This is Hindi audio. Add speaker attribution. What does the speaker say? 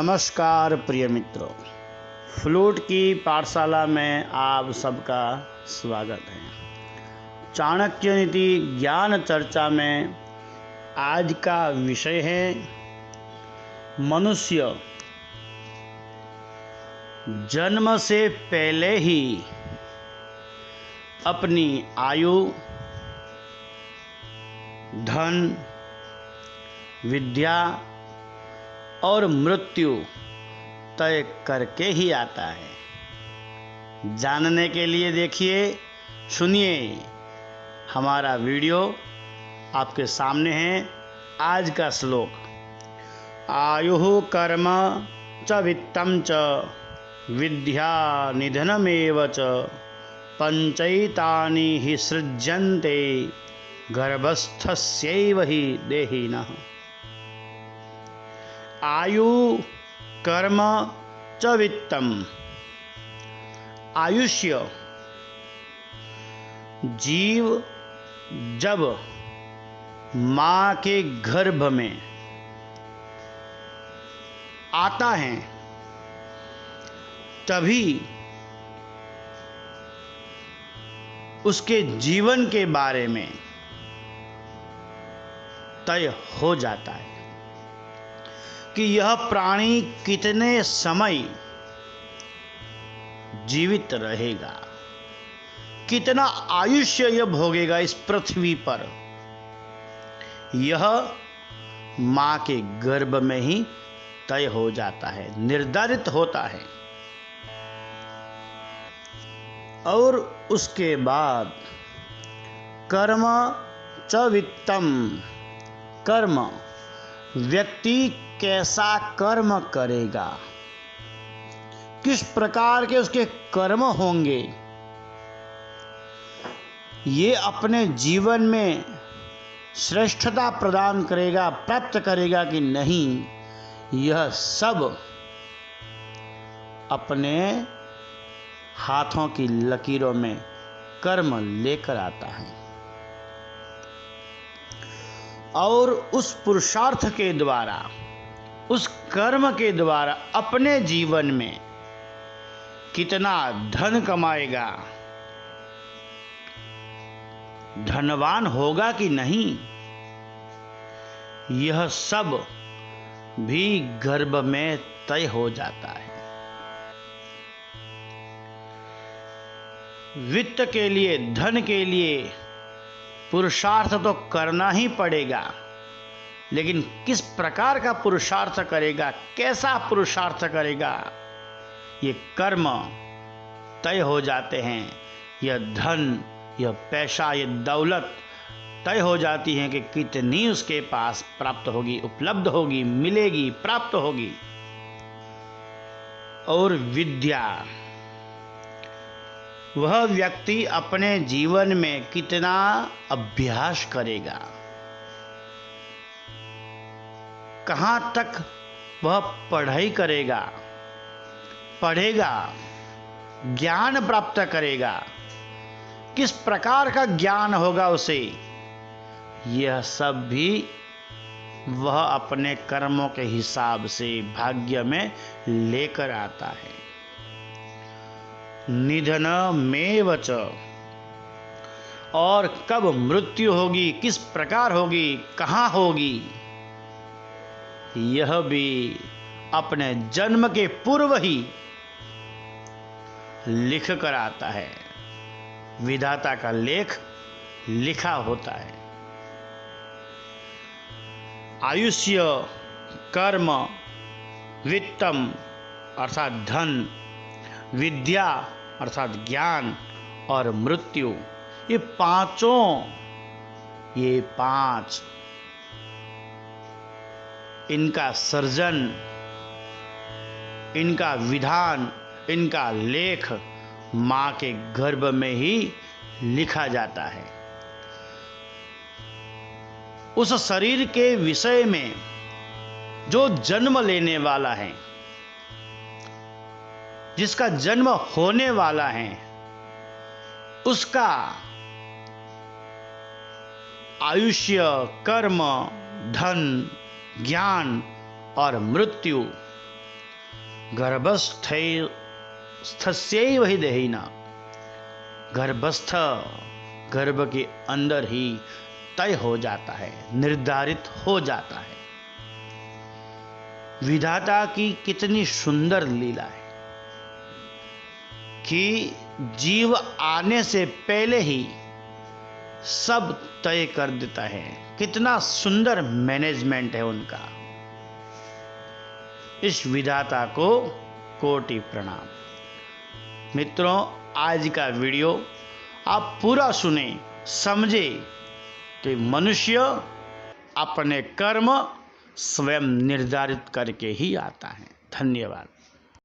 Speaker 1: नमस्कार प्रिय मित्रों, फ्लूट की पाठशाला में आप सबका स्वागत है। चाणक्य नीति ज्ञान चर्चा में आज का विषय है मनुष्य जन्म से पहले ही अपनी आयु, धन, विद्या और मृत्यु तय करके ही आता है। जानने के लिए देखिए, सुनिए, हमारा वीडियो आपके सामने है। आज का श्लोक, आयुः कर्म च वित्तं च विद्या निधनमेव च पंचैतानि हि सृज्यन्ते गर्भस्थस्यैव हि देहिनः। आयु कर्म च वित्तम, आयुष्य जीव जब माँ के गर्भ में आता है तभी उसके जीवन के बारे में तय हो जाता है कि यह प्राणी कितने समय जीवित रहेगा, कितना आयुष्य यह भोगेगा इस पृथ्वी पर। यह मां के गर्भ में ही तय हो जाता है, निर्धारित होता है। और उसके बाद कर्म च वित्तम, कर्म, व्यक्ति कैसा कर्म करेगा, किस प्रकार के उसके कर्म होंगे, ये अपने जीवन में श्रेष्ठता प्रदान करेगा, प्राप्त करेगा कि नहीं, यह सब अपने हाथों की लकीरों में कर्म लेकर आता है। और उस पुरुषार्थ के द्वारा, उस कर्म के द्वारा अपने जीवन में कितना धन कमाएगा, धनवान होगा कि नहीं, यह सब भी गर्भ में तय हो जाता है। वित्त के लिए, धन के लिए पुरुषार्थ तो करना ही पड़ेगा, लेकिन किस प्रकार का पुरुषार्थ करेगा, कैसा पुरुषार्थ करेगा, ये कर्म तय हो जाते हैं। यह धन, यह पैसा, यह दौलत तय हो जाती है कि कितनी उसके पास प्राप्त होगी, उपलब्ध होगी, मिलेगी, प्राप्त होगी। और विद्या, वह व्यक्ति अपने जीवन में कितना अभ्यास करेगा, कहाँ तक वह पढ़ाई करेगा, पढ़ेगा, ज्ञान प्राप्त करेगा, किस प्रकार का ज्ञान होगा उसे, यह सब भी वह अपने कर्मों के हिसाब से भाग्य में लेकर आता है। निधनमेव च, और कब मृत्यु होगी, किस प्रकार होगी, कहाँ होगी, यह भी अपने जन्म के पूर्व ही लिख कर आता है। विधाता का लेख लिखा होता है। आयुष्य, कर्म, वित्तम अर्थात धन, विद्या अर्थात ज्ञान और मृत्यु, ये पांचों, ये पांच, इनका सर्जन, इनका विधान, इनका लेख मां के गर्भ में ही लिखा जाता है। उस शरीर के विषय में जो जन्म लेने वाला है, जिसका जन्म होने वाला है, उसका आयुष्य, कर्म, धन, ज्ञान और मृत्यु गर्भस्थैव हि देहिना, गर्भस्थ गर्भ के अंदर ही तय हो जाता है, निर्धारित हो जाता है। विधाता की कितनी सुंदर लीला है कि जीव आने से पहले ही सब तय कर देता है। कितना सुंदर मैनेजमेंट है उनका। इस विधाता को कोटि प्रणाम। मित्रों, आज का वीडियो आप पूरा सुने, समझे कि मनुष्य अपने कर्म स्वयं निर्धारित करके ही आता है। धन्यवाद।